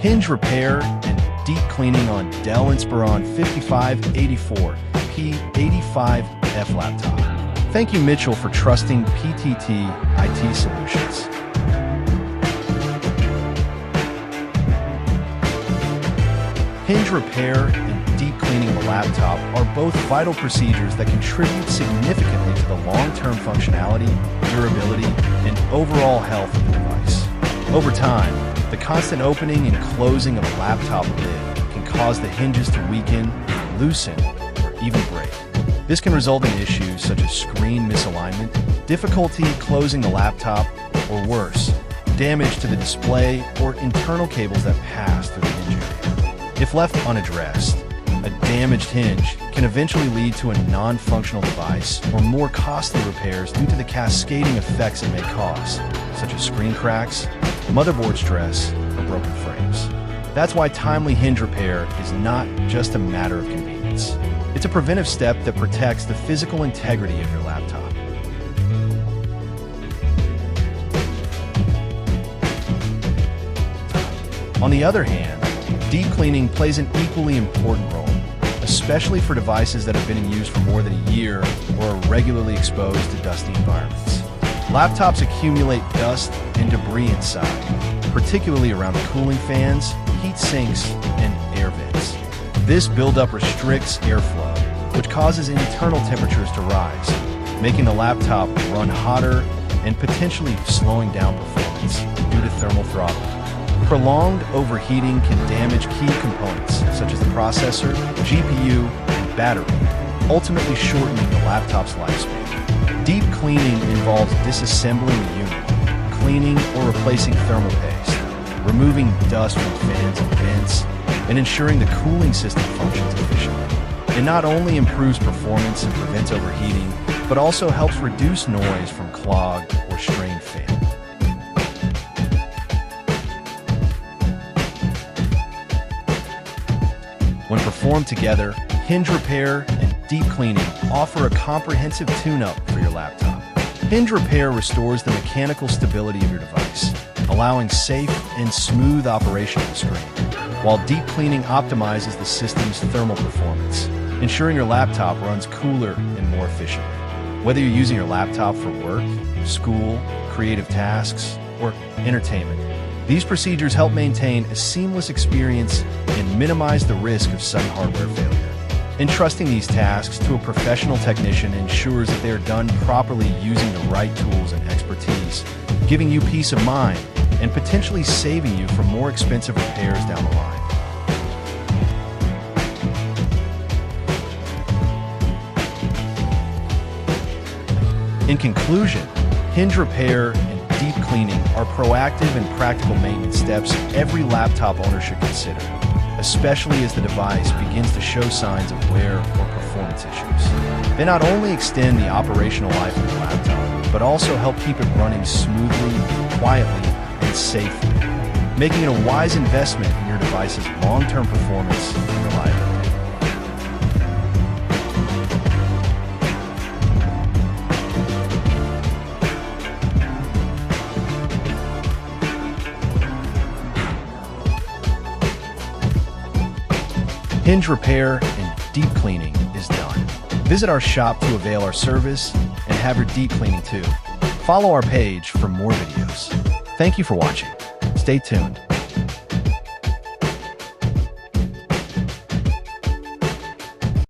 Hinge repair and deep cleaning on Dell Inspiron 5584 P85F laptop. Thank you, Mitchell, for trusting PTT IT Solutions. Hinge repair and deep cleaning of a laptop are both vital procedures that contribute significantly to the long-term functionality, durability, and overall health of the device. Over time, the constant opening and closing of a laptop lid can cause the hinges to weaken, loosen, or even break. This can result in issues such as screen misalignment, difficulty closing the laptop, or worse, damage to the display or internal cables that pass through the hinge area. If left unaddressed, a damaged hinge can eventually lead to a non-functional device or more costly repairs due to the cascading effects it may cause, such as screen cracks, motherboard stress, or broken frames. That's why timely hinge repair is not just a matter of convenience. It's a preventive step that protects the physical integrity of your laptop. On the other hand, deep cleaning plays an equally important role, especially for devices that have been in use for more than a year or are regularly exposed to dusty environments. Laptops accumulate dust and debris inside, particularly around the cooling fans, heat sinks, and air vents. This buildup restricts airflow, which causes internal temperatures to rise, making the laptop run hotter and potentially slowing down performance due to thermal throttling. Prolonged overheating can damage key components such as the processor, GPU, and battery, ultimately shortening the laptop's lifespan. Deep cleaning involves disassembling the unit, cleaning or replacing thermal paste, removing dust from fans and vents, and ensuring the cooling system functions efficiently. It not only improves performance and prevents overheating, but also helps reduce noise from clogged or strained fans. When performed together, hinge repair and deep cleaning offer a comprehensive tune-up for your laptop. Hinge repair restores the mechanical stability of your device, allowing safe and smooth operation of the screen, while deep cleaning optimizes the system's thermal performance, ensuring your laptop runs cooler and more efficiently. Whether you're using your laptop for work, school, creative tasks, or entertainment, these procedures help maintain a seamless experience and minimize the risk of sudden hardware failure. Entrusting these tasks to a professional technician ensures that they are done properly using the right tools and expertise, giving you peace of mind and potentially saving you from more expensive repairs down the line. In conclusion, hinge repair and deep cleaning are proactive and practical maintenance steps every laptop owner should consider, especially as the device begins to show signs of wear or performance issues. They not only extend the operational life of the laptop, but also help keep it running smoothly, quietly, and safely, making it a wise investment in your device's long-term performance and reliability. Hinge repair and deep cleaning is done. Visit our shop to avail our service and have your deep cleaning too. Follow our page for more videos. Thank you for watching. Stay tuned.